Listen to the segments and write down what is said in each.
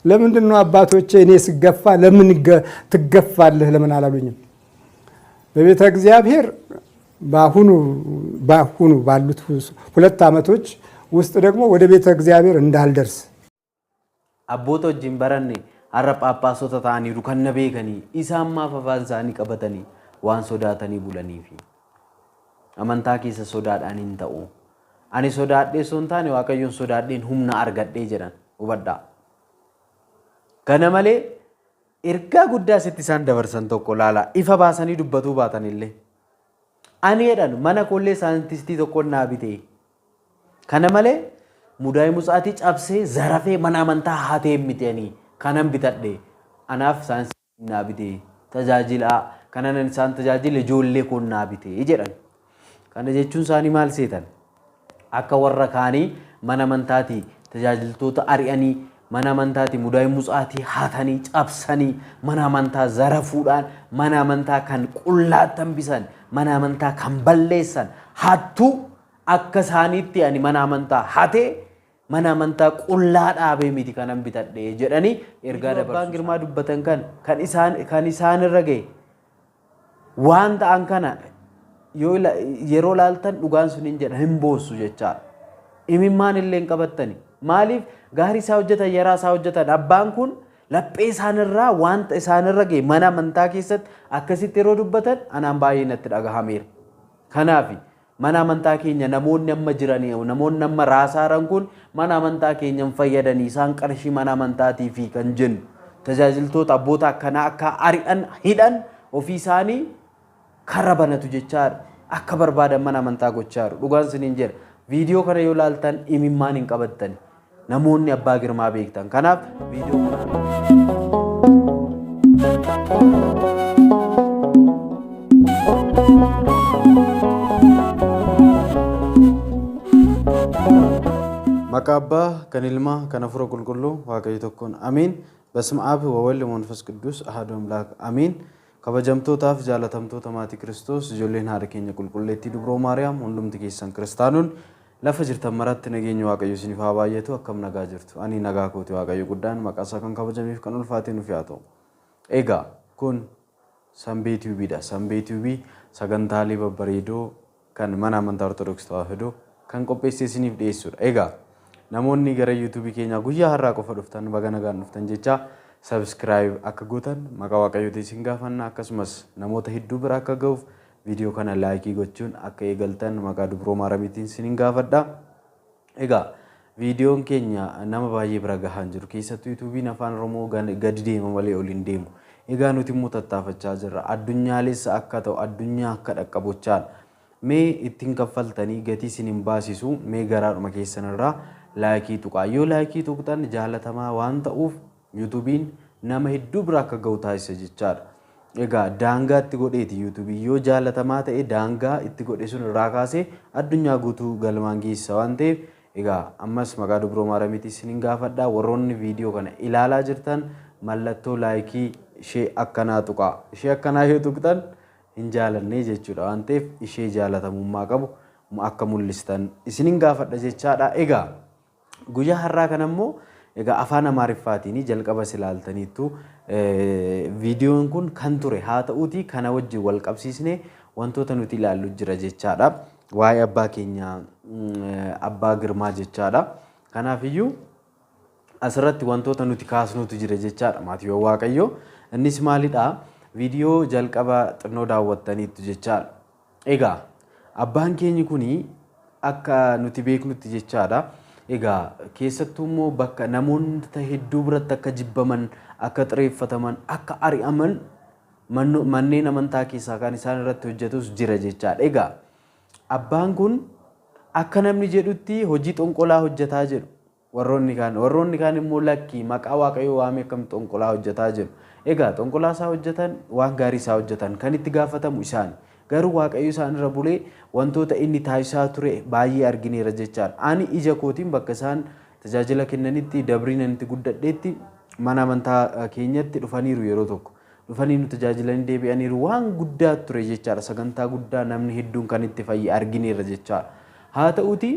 ለምንድነው አባቶቼ እኔ ስገፋ ለምን ትገፋለህ ለምን አላሉኝም? በቤተ እግዚአብሔር ባሁኑ ባሉት 2 ዓመቶች ውስጥ ደግሞ ወደ ቤተ እግዚአብሔር እንዳልደርስ አቦቶ ጅምበረኒ አረ ጳጳሶታ ታኒሩ ከነበከኒ ኢሳማ ፈፋንሳኒ ቀበተኒ ዋን ሶዳተኒ ቡለኒፊ አመንታ ኬሰ ሶዳዳኒን ተኡ አኒ ሶዳዴ ሶንታኒ ዋቀዮን ሶዳዴን ሁምና አርገዴ ጀራን ወበዳ ከነመሌ ኤርጋ ጉዳ ሲቲሳን ደበርሰን ቶኮ ላላ ኢፈ ባሰኒ ዱበቱ ባተንሌ አኒ የዳን መነ ኮሌ ሳይንቲስቲ ቶኮ ናቢቴ ከነመሌ ሙዳይ ሙጻቲ ጫብሴ ዘራፌ መናመንታ ሃቴ ሚቴኒ ከነም ቢተዴ አናፍ ሳይንስ ናቢቴ ተጃጅላ ከነነን ሳን ተጃጅል ጆሌ ኮ ናቢቴ ይጀራን ከነ ጀቹን ሳኒ ማል ሴተን akka warra kaanii mana amantaati tajaajiltoota ari'anii mana amantaati mudaay mucaati haatanii cabsanii mana amantaa zarafuudhaan mana amantaa kan qullaatan bisan mana amantaa kan balleessan hattuu akka isaaniitti ani mana amantaa hatee mana amantaa qullaa dhaabee miti kanan bitadhe jedhanii ergaa dabarsuu girmaa dubbatan kan isaan irra ga'e waan ta'an kana yeroo laaltan dhugaan sun hin jedha hin boossu jecha imimmaan illee qabattani maaliif gaarii isaa hojjetan yaraa isaa hojjetan abbaan kun laphee isaanirraa wanta isaanirra ga'e mana amantaa keessatti akkasitti yeroo dubbatan anaan baay'ee natti dhagahameera kanaaf mana amantaa keenya namoonni amma jiranii namoonni amma raasaaran kun mana amantaa keenyan fayyadanii isaan qarshii mana amantaatii fi kan jennu tajaajiltoota abboota akkanaa akka ari'an hidhan ofii isaanii karra banatu jechaadha akka barbaadan mana amantaa gochaaru dhugaan siniin jira viidiyoo kana yoo laaltan imimmaan hin qabattan namoonni abbaa girmaa beektan kanaaf viidiyoo መቃባ ከንልማ ከነፍሮ ቁልቁሉ ዋቀይ ተኮን አሜን በስመ አብ ወወልድ ወመንፈስ ቅዱስ አሐዱ አምላክ አሜን kabajamtootaaf jaalatamtoota maatii Kiristoos ijoolleen haadha keenya qulqulleettii Dubroo Maariyaam hundumti keessan kiristaanonni lafa jirtan maratti nageenya Waaqayyo isiniif haa baay'atu akkam nagaa jirtu ani nagaa kooti Waaqayyo guddaan maqaa isaa kan kabajamiif kan ulfaatee nuuf haa ta'u egaa kun Sanbee TVdha Sanbee TV sagantaalee babbareedoo kan mana amantaa Ortodoksii Tawaahidoo kan qopheessee isiniif dhiyeessudha egaa namoonni gara YouTube keenya guyyaa har'aa qofa dhuftan baga nagaan dhuftan jecha subscribe akka gootan maqaa Waaqayyootiin isin gaafanna akkasumas namoota hedduu bira akka ga'uuf viidiyoo kana laayikii gochuun akka eegaltan maqaa Dubroo Maariyaamiitiin isin gaafadha egaa viidiyoon keenya nama baay'ee bira gahaan jiru keessattuu YouTube afaan Oromoo gadi deema malee ol hin deemu egaa nuti immoo tattaafachaa jirra addunyaalessa akka ta'u addunyaa akka dhaqqabochaan mee ittiin kaffaltanii gatii isin hin baasisu mee garaadhuma keessanirraa laayikii tuqaa yoo laayikii tuqtan jaalatamaa waan ta'uuf YouTubein nama hedduu bira akka ga'u taasisa jechaadha. Egaa daangaa itti godheeti YouTube yoo jaalatamaa ta'e daangaa itti godhe sun irraa kaasee addunyaa guutuu galmaan geessa waan ta'eef egaa ammas maqaa Dubroo Maariyaamiitiin isin gaafadha warroonni viidiyoo kana ilaalaa jirtan mallattoo laayikii ishee akkanaa tuqaa ishee akkanaa yoo tuqtan hin jaalanne jechuudha waan ta'eef ishee jaalatamummaa qabu akka mul'istan isin gaafadha jechaadha. Egaa guyyaa har'aa kana immoo egaa afaan Amaariffaatiin jalqaba silaaltaniitu viidiyoon kun kan ture haa ta'uuti kana wajjin wal qabsiisnee wantoota nuti ilaallu jira jechaadha waa'ee abbaa keenya abbaa girmaa jechaadha kanaaf iyyuu asirratti wantoota nuti kaasnuutu jira jechaadha maatiiwwan Waaqayyoo innis maalidha viidiyoo jalqaba xinnoo daawwattaniitu jechaadha egaa abbaan keenyi kuni akka nuti beeknutti jechaadha egaa keessattuu immoo bakka namoonni hedduu biratti akka jibbaman akka xireeffataman akka ari'aman manneen amantaa keessaa kan isaan irratti hojjetus jira jechaadha egaa abbaan kun akka namni jedhutti hojii xonqolaa hojjetaa jedhu warroonni kaan immoo lakkii maqaa Waaqayyoo waamee akkam xonqolaa hojjetaa jedhu egaa xonqolaa isaa hojjetan waan gaarii isaa hojjetan kan itti gaafatamu isaan garuu Waaqayyo isaan irra bulee wantoota inni taasisaa ture baay'ee argineera jechaadha ani ija kootiin bakka isaan tajaajila kennanitti dabriin itti guddadheetti mana amantaa keenyatti dhufaniiru yeroo tokko dhufanii nu tajaajilanii deebi'aniiru waan guddaa ture jechaadha sagantaa guddaa namni hedduun kan itti fayyee argineera jechaadha haa ta'uuti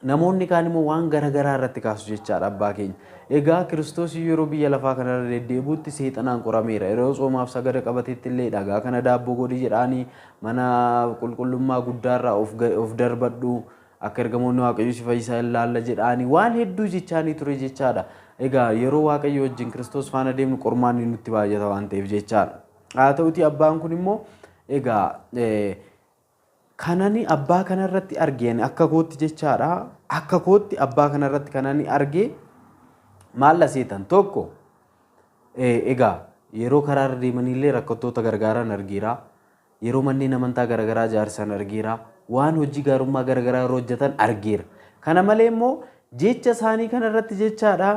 namoonni kaan immoo waan garagaraa irratti kaasu jechaadha abbaa keenya. Egaa Kiristoos yeroo biyya lafaa kanarra deddeebi'utti seexanaan qorameera. Yeroo soomaaf sagada qabatetti illee dhagaa kana daabboo godhi jedhaanii mana qulqullummaa guddaarraa of darbadhu akka ergamoonni Waaqayyoo si fayyisaa ilaalla jedhaanii waan hedduu jechaanii ture jechaadha. Egaa yeroo Waaqayyo wajjin Kiristoos faana deemnu qormaanni nutti baay'ata waan ta'eef jechaadha. Haa ta'uti abbaan kun immoo egaa kanani abbaa kanarratti argeen akka kootti jechaadha. Akka kootti abbaa kanarratti kanani argee maal seetan tokko egaa yeroo karaarra deemanillee rakkattoota gargaaran argiira. Yeroo manneen amantaa garagaraa jaarsan argiira. Waan hojii gaarummaa garagaraa yeroo hojjetan argiira. Kana malee immoo jecha isaanii kanarratti jechaadha.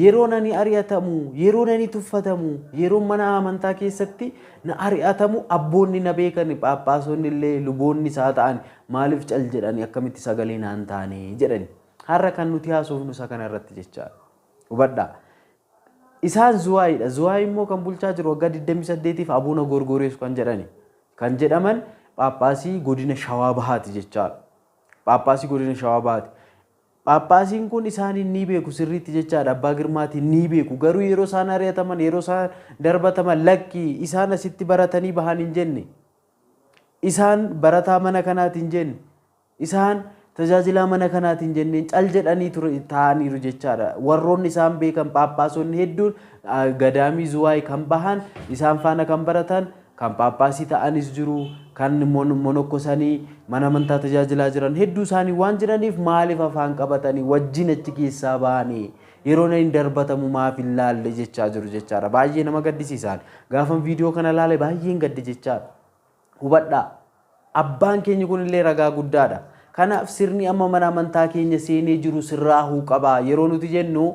Yeroo nani ari'atamu, yeroo nani tuffatamu, yeroo mana amantaa keessatti na ari'atamu abboonni na beekan phaaphaasonni illee luboonni isaa ta'an maaliif cal jedhani akkamitti sagalee naan taane jedhani. Har'a kan nuti haasofnu isa kanarratti jechaadha. Hubadhaa. Isaan Zuwaayidha. Zuwaay immoo kan bulchaa jiru waggaa 28tiif Abuuna Gorgorees kan jedhani. Kan jedhaman phaaphaasii godina Shawaa Bahaati jechaadha. Phaaphaasii godina Shawaa Bahaati. Phaaphaasiin kun isaanii ni beeku sirriitti jechaadha. Abbaa Girmaatiin ni beeku. Garuu yeroo isaan ari'ataman, yeroo isaan darbataman lakki isaan asitti baratanii bahan hin jenne. Isaan barataa mana kanaati hin jenne. Isaan tajaajilaa mana kanaati hin jenne. Cal jedhanii ta'aniiru jechaadha. Warroonni isaan beekan phaaphaasonni hedduun gadaamii Zuwaay kan bahan isaan faana kan baratan kan phaaphaasii ta'anis jiru. Kan monokkosanii mana amantaa tajaajilaa jiran hedduu isaanii waan jiraniif maaliif afaan qabatanii wajjin achi keessaa bahanii yeroo inni darbatamu maaf hin laalle jechaa jiru jechaadha. Baay'ee nama gaddisiisan. Gaafan viidiyoo kana laale baay'een gaddi jechaadha. Hubadhaa. Abbaan keenya kunillee ragaa guddaadha. Kanaaf sirni amma mana amantaa keenya seenee jiru sirraahuu qaba. Yeroo nuti jennu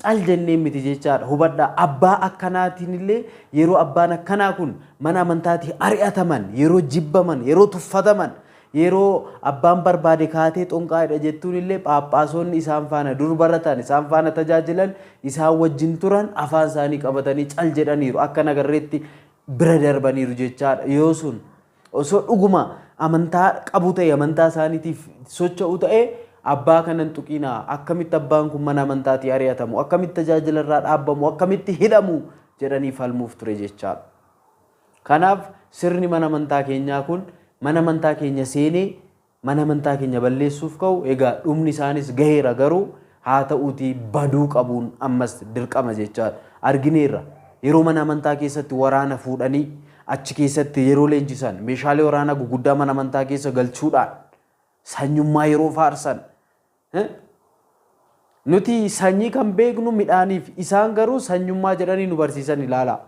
cal jennee miti jechaadha. Hubadhaa. Abbaa akkanaatiin illee yeroo abbaan akkanaa kun mana amantaatii ari'ataman, yeroo jibbaman, yeroo tuffataman, yeroo abbaan barbaade kaatee xonqaadha jettuun illee phaaphaasonni isaan faana dur baratan, isaan faana tajaajilan, isaan wajjin turan afaan isaanii qabatanii cal jedhaniiru. Akka nagarreetti bira darbaniiru jechaadha. Yoo sun osoo dhuguma amantaa qabu ta'e amantaa isaaniitiif socho'u ta'e abbaa kanan tuqinaa akkamitti abbaan kun mana amantaatii ari'atamu, akkamitti tajaajila irraa dhaabbamu, akkamitti hidhamu jedhanii falmuuf ture jechaadha. Kanaaf sirni mana amantaa keenyaa kun mana amantaa keenya seenee mana amantaa keenya balleessuuf ka'u egaa dhumni isaanis gaheera. Garuu haa ta'uutii baduu qabuun ammas dirqama jechaadha. Argineerra yeroo mana amantaa keessatti waraana fuudhanii achi keessatti yeroo leenjisan meeshaalee waraanaa guguddaa mana amantaa keessa galchuudhaan sanyummaa yeroo faarsan nuti sanyii kan beeknu midhaaniif isaan garuu sanyummaa jedhanii nu barsiisan ilaala.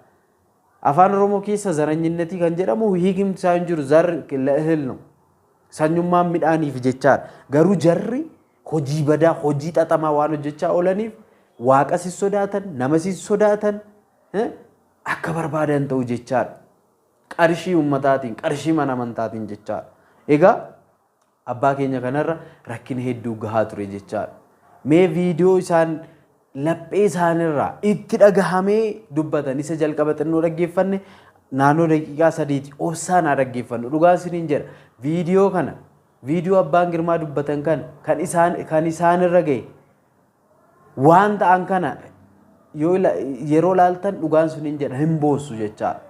Afaan Oromoo keessa zaranyinnetii kan jedhamu hiikimti isaan jiru zarri la'el no. Sanyummaan midhaaniif jechaadha. Garuu jarri hojii badaa, hojii xaxamaa waan hojjechaa oolaniif waaqas sodaatan, namas sodaatan akka barbaadan ta'u jechaadha. Qarshii ummataatiin, qarshii mana amantaatiin jechaadha. Egaa abbaa keenya kanarra rakkina hedduu gahaa ture jechaadha. Mee viidiyoo isaan laphee isaanirraa itti dhagahamee dubbatan isa jalqaba xinnoo dhaggeeffanne naannoo daqiiqaa 3 obsaan haa dhaggeeffannu. Dhugaa isiniin jedha viidiyoo kana viidiyoo abbaan Girmaa dubbatan kan isaanirra gahe waan ta'an kana yeroo laaltan dhugaan isiniin jedha hin boossu jechaadha.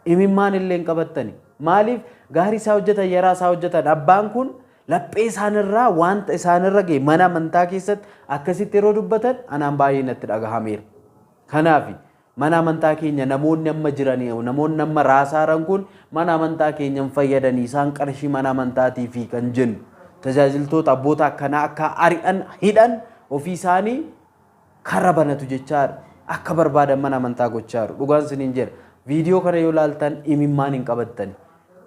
Imimmaan illee hin qabattani. Maaliif gaarii isaa hojjetan yaraa isaa hojjetan abbaan kun laphee isaanirraa wanta isaanirra gahe mana amantaa keessatti akkasitti yeroo dubbatan anaan baay'ee natti dhagahameera. Kanaaf mana amantaa keenya namoonni amma jiranii namoonni amma raasaaran kun mana amantaa keenyan fayyadanii isaan qarshii mana amantaatii fi kan jennu tajaajiltoota abboota akkanaa akka ari'an hidhan ofii isaanii karra banatu jechaadha. Akka barbaadan mana amantaa gochaa jiru. Dhugaan isiniin jedha. Viidiyoo kana yoo laaltan imimmaan hin qabattani.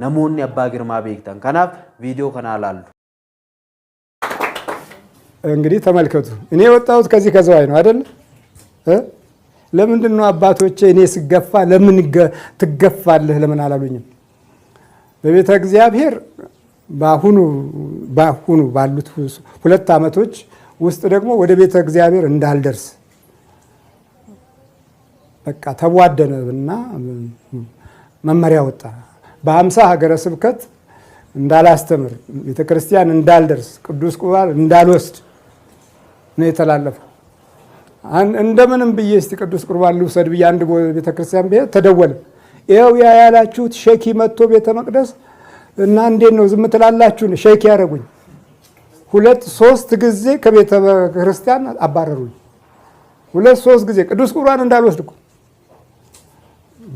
Namoonni abbaa Girmaa beektan. Kanaaf viidiyoo kana laallu። እንግዲህ ተመልከቱ። እኔ የወጣሁት ከዚህ ከዝዋይ ነው አይደል? ለምንድን ነው አባቶቼ እኔ ስገፋ ለምን ትገፋለህ ለምን አላሉኝም? በቤተ እግዚአብሔር ባሁኑ ባሉት 2 ዓመቶች ውስጥ ደግሞ ወደ ቤተ እግዚአብሔር እንዳልደርስ በቃ ተዋደነና መመሪያ ወጣ። በ50 ሀገረ ስብከት እንዳላስተምር ቤተክርስቲያን እንዳልደርስ ቅዱስ ቁርባን እንዳልወስድ ነው የተላለፈው። እንደምንም ብዬ እስቲ ቅዱስ ቁርባን ልውሰድ ብዬ አንድ ቤተክርስቲያን ብሄድ ተደወለ። ይኸው ያ ያላችሁት ሼኪ መጥቶ ቤተ መቅደስ እና እንዴት ነው ዝም ትላላችሁ? ሼኪ ያደረጉኝ 2-3 ጊዜ ከቤተ ክርስቲያን አባረሩኝ። 2-3 ጊዜ ቅዱስ ቁርባን እንዳልወስድ እኮ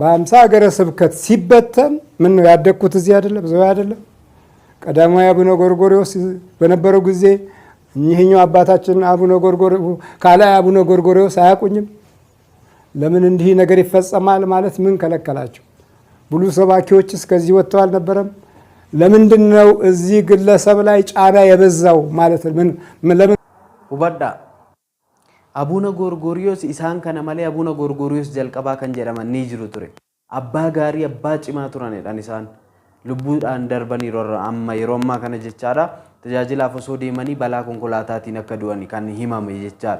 በ50 ሀገረ ስብከት ሲበተን ምን ነው ያደግኩት እዚህ አይደለም እዛው አይደለም። ቀዳማዊ አቡነ ጎርጎርዮስ በነበረው ጊዜ እኚህኛው አባታችን አቡነ ጎርጎርዮስ ካላይ አቡነ ጎርጎርዮስ አያውቁኝም? ለምን እንዲህ ነገር ይፈጸማል ማለት ምን ከለከላቸው? ብሉ ሰባኪዎች እስከዚህ ወጥተው አልነበረም? ለምንድን ነው እዚህ ግለሰብ ላይ ጫና የበዛው ማለት ምን ለምን ሁበዳ አቡነ ጎርጎርዮስ ኢሳን ከነ ማለ አቡነ ጎርጎርዮስ ጀልቀባ ከን ጀራማን ኒ ጅሩ ቱሬ አባ ጋሪ አባ ጭማ ቱራኔ ዳን ኢሳን ልቡዳን ደርበኒ ሮራ አማ የሮማ ከነ ጀቻዳ ተጃጅላ ፈሶ ዴመኒ በላ ኮንኮላታቲ ነከዱኒ ከን ሂማም ጀቻዳ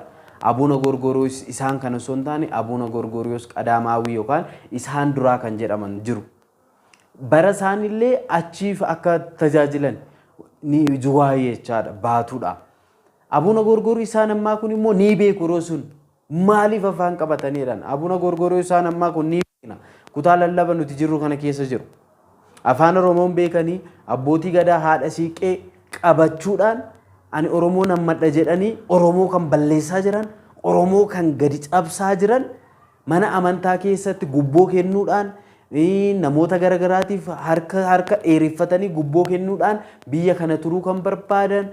አቡነ ጎርጎርዮስ ኢሳን ከነ ሶንታኒ አቡነ ጎርጎርዮስ ቀዳማዊ ዮካን ኢሳን ዱራ ከን ጀራማን ጅሩ በረሳንሌ አቺፍ አካ ተጃጅለን ኒ ጁዋዬ ቻዳ ባቱዳ አቡነ ጎርጎርዮስ ኢሳንማ ኩኒሞ ኒ ቤኩሮሱን ማሊ ፈፋን ቀበተኒራን አቡነ ጎርጎርዮስ ኢሳንማ ኩኒ ኒና ኩታለለበኑ ትጅሩ ከነ ኬሰ ጅሩ አፋን ኦሮሞን ቤከኒ አቦቲ ገዳ ሃዳ ሲቄ ቀበቹዳን አኒ ኦሮሞ ነመደ ጀደኒ ኦሮሞ ከን በሌሳ ጅራን ኦሮሞ ከን ገዲ ጫብሳ ጅራን መና አመንታ ኬሰት ጉቦ ከኑዳን namoota garagaraatiif harka dheereffatanii gubboo kennuudhaan biyya kana turuu kan barbaadan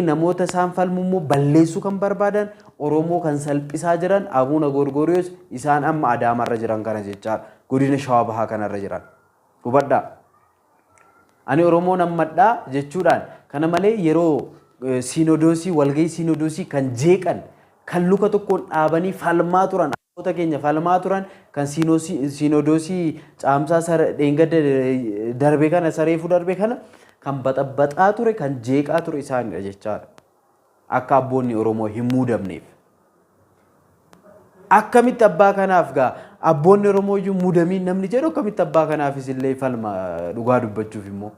namoota isaan falmummoo balleessuu kan barbaadan Oromoo kan salphisaa jiran Abuuna Goorgooriyos isaan amma Adaamarra jiran kana jechaadha. Godina Shawaa Bahaa kanarra jiran. Hubadhaa. Ani Oromoo nammadhaa jechuudhaan kana malee yeroo siinodoosii walgahii siinodoosii kan jeeqan kan luka tokkoon dhaabanii falmaa turan Kota keenya falmaa turan kan siinodoosii caamsaa dheengada darbe kana sareefu darbe kana kan baxaxaa ture kan jeeqaa ture isaanidha jechaadha. Akka abboonni Oromoo hin muudamneef. Akkamitti abbaa kanaaf gaa abboonni Oromoo iyyuu muudamiin namni jedhu akkamitti abbaa kanaafis illee falma dhugaa dubbachuuf immoo.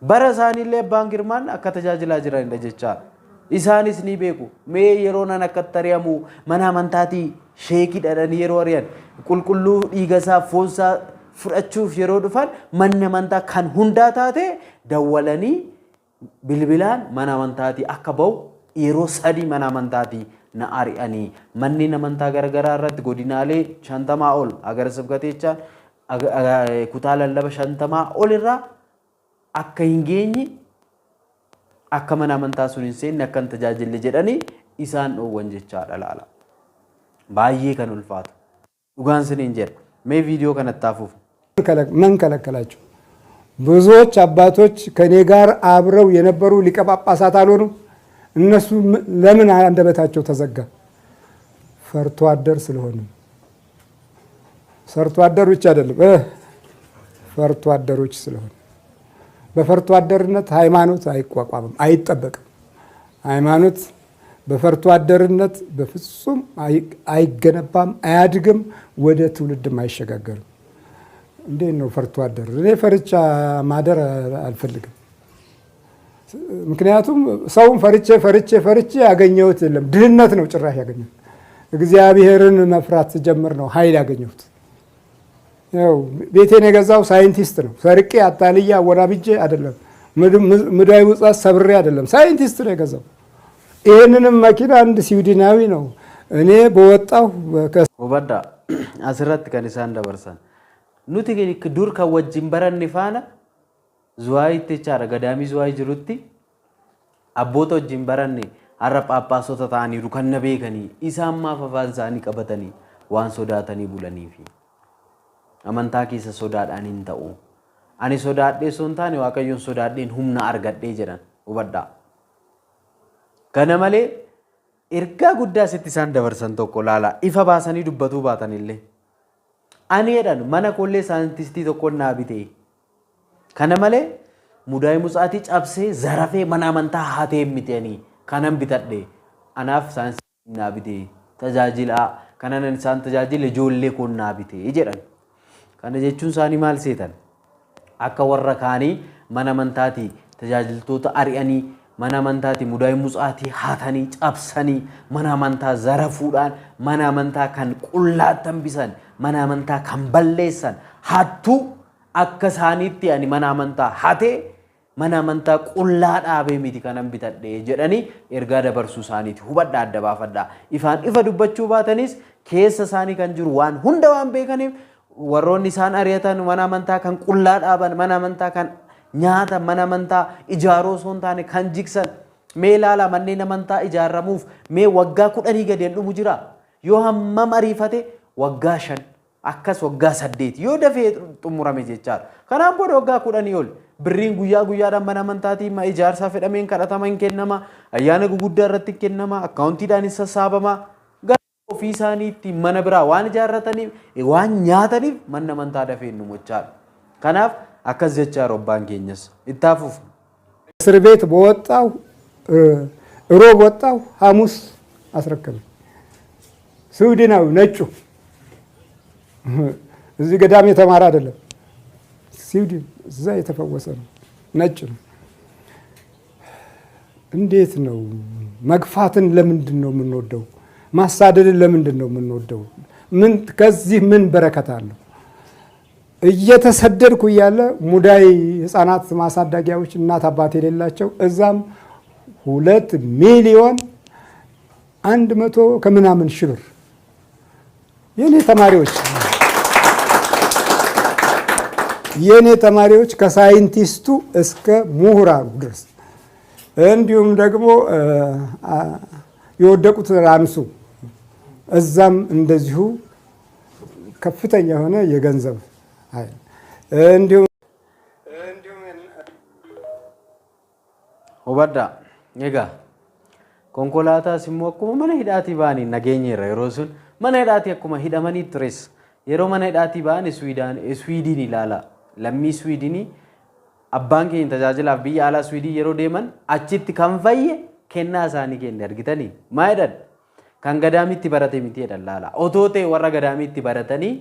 Bara isaaniillee abbaan Girmaan akka tajaajilaa jiranidha jechaadha. Isaanis ni beeku. Mee yeroo nan akka tari'amu mana amantaatii sheekii dhadhanii yeroo ari'an qulqulluu dhiigasaa foonsaa fudhachuuf yeroo dhufan manni amantaa kan hundaa taate dawwalanii bilbilaan mana amantaatii akka ba'u yeroo 3 mana amantaatii na ari'anii manni amantaa garagaraa irratti godinaalee 50 ol agara sibgateechaan kutaa lallaba 50 ol irraa akka hin geenye akka mana amantaa sun hin seenne akka tajaajille jedhanii isaan dhoowwan jechaadha laala. Baay'ee kan ulfaatu. Dhugaan siniin jedha. Mee ቪዲዮ ከነታፉፍ ምን ከለከላቸው? ብዙዎች አባቶች ከኔ ጋር አብረው የነበሩ ሊቀ ጳጳሳት አልሆኑ? እነሱ ለምን አንደበታቸው ተዘጋ? ፈርቶ አደር ስለሆነ። ሰርቶ አደሮች አይደለም ፈርቶ አደሮች ስለሆነ። በፈርቶ አደርነት ሃይማኖት አይቋቋምም፣ አይጠበቅም። ሃይማኖት በፈርቶ አደርነት በፍጹም አይገነባም፣ አያድግም፣ ወደ ትውልድም አይሸጋገርም። እንዴት ነው ፈርቶ አደር? እኔ ፈርቻ ማደር አልፈልግም። ምክንያቱም ሰውን ፈርቼ ያገኘሁት የለም። ድህነት ነው ጭራሽ ያገኘሁት። እግዚአብሔርን መፍራት ጀምር ነው ኃይል ያገኘሁት። ያው ቤቴን የገዛው ሳይንቲስት ነው። ሰርቄ አታልያ አወራብጄ አይደለም። ምድራዊ ውጻት ሰብሬ አይደለም። ሳይንቲስት ነው የገዛው። ይሄንንም መኪና አንድ ስዊድናዊ ነው እኔ በወጣው ወበዳ አስራት ከኒሳን ደበርሰን ኑቲ ዱር ከወጅን በረን ፋና ዙዋይ ተቻረ ገዳሚ ዙዋይ ጅሩቲ አቦቶ ወጅን በረን አረ ጳጳሶታ ታኒ ሩከነ ቤከኒ ኢሳማ ፈፋንሳኒ ቀበተኒ ዋን ሶዳተኒ ቡለኒፊ አመንታ ኪሰ ሶዳዳኒን ተኡ አኒ ሶዳዴ ሶንታኒ ዋቀዮን ሶዳዴን ሁምና አርገዴ ጀራን ወበዳ ከነመሌ erga guddaa sitti isaan dabarsan tokko laala ifa baasanii dubbatuu baatanillee ani jedhan mana kollee saayintistii tokko naa bite kana malee mudaa'ii mutsaatii cabsee zarafee mana amantaa hatee mitanii kanan bitadhe anaaf saayinsii naa bite tajaajila kanan isaan tajaajile ijoollee koon naa bite jedhan kana jechuun isaanii maal seetan akka warra kaanii mana amantaati tajaajiltoota ari'anii mana amantaati mudaa'ii mucaatii haatanii cabsanii mana amantaa zarafuudhaan mana amantaa kan qullaattan bisan mana amantaa kan balleessan hattuu akka isaaniitti ani mana amantaa hatee mana amantaa qullaa dhaabee miti kanan bitadhe jedhanii ergaa dabarsuu isaaniiti hubadha adda baafadha ifaan ifa dubbachuu baatanis keessa isaanii kan jiru waan hunda waan beekaniif warroonni isaan ari'atan mana amantaa kan qullaa dhaaban mana amantaa kan nyaata mana amantaa ijaaroo osoo hin taane kan jigsan mee ilaala manneen amantaa ijaaramuuf mee waggaa 10 gadeen dhumu jira yoo hammam ariifate waggaa 5 akkas waggaa 8 yoo dafee xumurame jechaadha kanaaf booda waggaa 10 ol birriin guyyaa guyyaadhaan mana amantaatiin ma ijaarsaa fedhameen kadhataman kennama ayyaana guguddaa irratti kennama akkaawuntiidhaan sassaabama ofii isaaniitti mana biraa waan ijaarrataniif waan nyaataniif manni amantaa dafee nu mochaadha kanaaf akkas jechaa robbaan keenyas ittaafuuf እስር ቤት በወጣው ሮብ ወጣው ሐሙስ አስረከበ ስዊድናዊ ነጩ እዚህ ገዳም የተማረ አይደለም ስዊድን እዛ የተፈወሰ ነው ነጭ ነው እንዴት ነው መግፋትን ለምንድን ነው የምንወደው ማሳደድን ለምንድን ነው የምንወደው ምን ከዚህ ምን በረከት አለው እየተሰደድኩ እያለ ሙዳይ ህፃናት ማሳደጊያዎች እናት አባት የሌላቸው እዛም 2 ሚሊዮን 100 ከምናምን ሺህ ብር የኔ ተማሪዎች ከሳይንቲስቱ እስከ ምሁራኑ ድረስ እንዲሁም ደግሞ የወደቁት ራንሱ እዛም እንደዚሁ ከፍተኛ የሆነ የገንዘብ እንዲሁም hubadha egaa konkolaataa simmoo akkuma mana hidhaatii ba'anii nageenyeerra yeroo sun mana hidhaatii akkuma hidhamanii tures yeroo mana hidhaatii ba'an Swiidin ilaala lammii Swiidinii abbaan keenya tajaajilaaf biyya alaa Swiidin yeroo deeman achitti kan fayye kennaa isaanii kenne argitanii maa jedhan kan gadaamitti barate miti jedhan laala otoo ta'e warra gadaamitti baratanii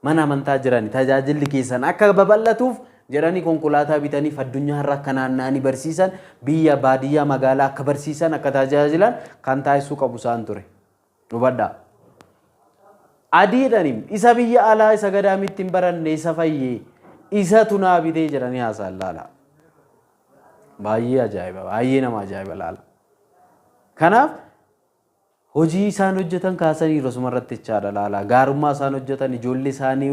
mana amantaa jirani tajaajilli keessan akka babal'atuuf jedhanii konkolaataa bitanii addunyaa irra akka naanna'anii barsiisan biyya baadiyyaa magaalaa akka barsiisan akka tajaajilan kan taasisuu qabu isaan ture hubadhaa adiidhanim isa biyya alaa isa gadaamitti hin baranne isa fayyee isa tunaa bitee jedhanii haasa'an laala baay'ee ajaa'iba baay'ee nama ajaa'iba laala kanaaf hojii isaan hojjetan kaasanii rosuma irratti jechaadha laala gaarummaa isaan hojjetan ijoollee isaanii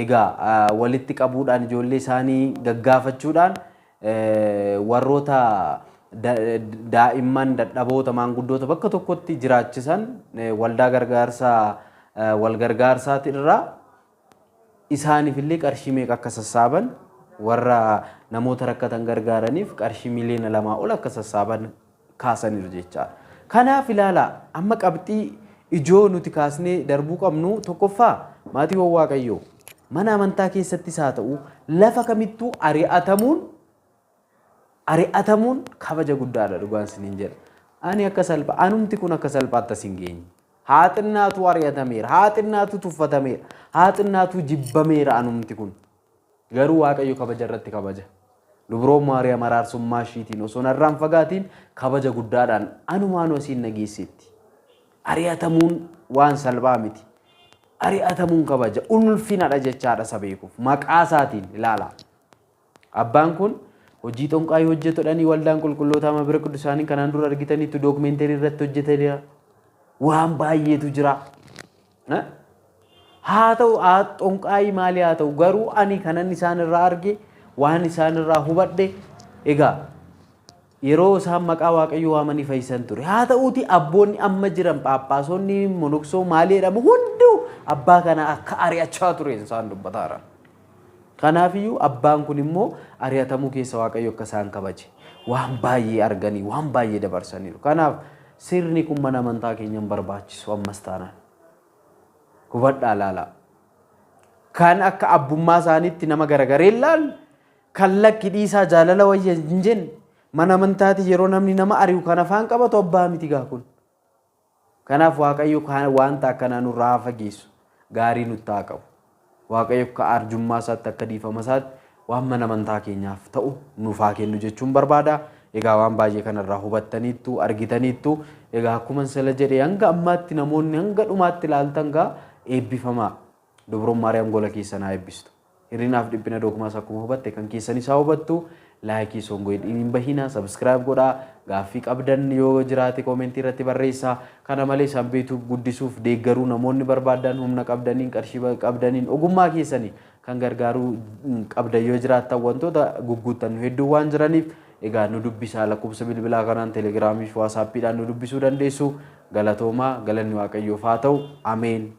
egaa walitti qabuudhaan ijoollee isaanii gaggaafachuudhaan warroota daa'imman dadhaboota maanguddoota bakka tokkotti jiraachisan waldaa gargaarsaa wal gargaarsaati irraa isaaniif illee qarshii meeqa akka sassaaban warra namoota rakkatan gargaaraniif qarshii miliyoona 2 ol akka sassaaban kaasaniiru jechaadha kanaaf ilaala amma qabxii ijoo nuti kaasnee darbuu qabnu tokkoffaa maatii waaqayyoo mana amantaa keessattis haa ta'u lafa kamittuu ari'atamuun kabaja guddaadha dhugaan isiniin jedha ani akka salphaa anumti kun akka salphaatti asin geenye haaxinnaatu ari'atameera haaxinnaatu tuffatameera haaxinnaatu jibbameera anumti kun garuu waaqayyo kabaja irratti kabaja dubroo maariyaam araarsummaa ishiitiin osoo narraan fagaatiin kabaja guddaadhaan anumaanuu asiin nageessetti ari'atamuun waan salphaa miti ari'atamuun kabaja ulfinadha jechaadha sabeekuuf maqaa isaatiin ilaala abbaan kun hojii xonqaayii hojjetodhanii waldaan qulqulloota mabira quddusaanii kanaan dura argitaniitu dookumenteerii irratti hojjetaniira waan baay'eetu jira haa ta'u xonqaayii maalii haa ta'u garuu ani kanan isaan irraa arge waan isaan irraa hubadhe egaa yeroo isaan maqaa waaqayyoo waamanii fayyisan ture haa ta'uuti abboonni amma jiran phaaphaasonni monoksoo maalii jedhamu hunduu abbaa kana akka ari'achaa ture isaan dubbataara kanaafiyyuu abbaan kun immoo ari'atamuu keessa waaqayyo akka isaan kabaje waan baay'ee arganii waan baay'ee dabarsaniiru kanaaf sirni kun mana amantaa keenyan barbaachisu ammas taanaan hubadhaa laala kan akka abbummaa isaaniitti nama garagaree ilaalu kan lakki dhiisaa jaalala wayya hin jenne mana amantaati yeroo namni nama ari'u kan afaan qabatu abbaa miti gaa kun kanaaf waaqayyo wanta akkanaa nurraa fageessu gaarii nutti haa qabu waaqayyo akka arjummaa isaatti akka dhiifama isaatti waan mana amantaa keenyaaf ta'u nuuf haa kennu jechuun barbaada. Egaa waan baay'ee kanarraa hubattaniittu argitaniittu egaa akkuma sala jedhee hanga ammaatti namoonni hanga dhumaatti ilaaltan gaa eebbifamaa Dubroon Maariyaam gola keessan haa eebbistu. Hirrinaaf dhiphina dogmaas akkuma hubatte kan keessan isaa hubattu laayikii songo hin bahina subscribe godhaa gaaffii qabdan yoo jiraate koomentii irratti barreessaa. Kana malees hambeetu guddisuuf deeggaruu namoonni barbaadan humna qabdaniin qarshii qabdaniin ogummaa keessanii kan gargaaruu qabdan yoo jiraattan wantoota gugguuttan hedduu waan jiraniif egaa nu dubbisaa lakkoofsa bilbilaa kanaan telegiraamii fi waasaappiidhaan nu dubbisuu dandeessu. Galatoomaa galanni Waaqayyoof haa ta'u. Ameen.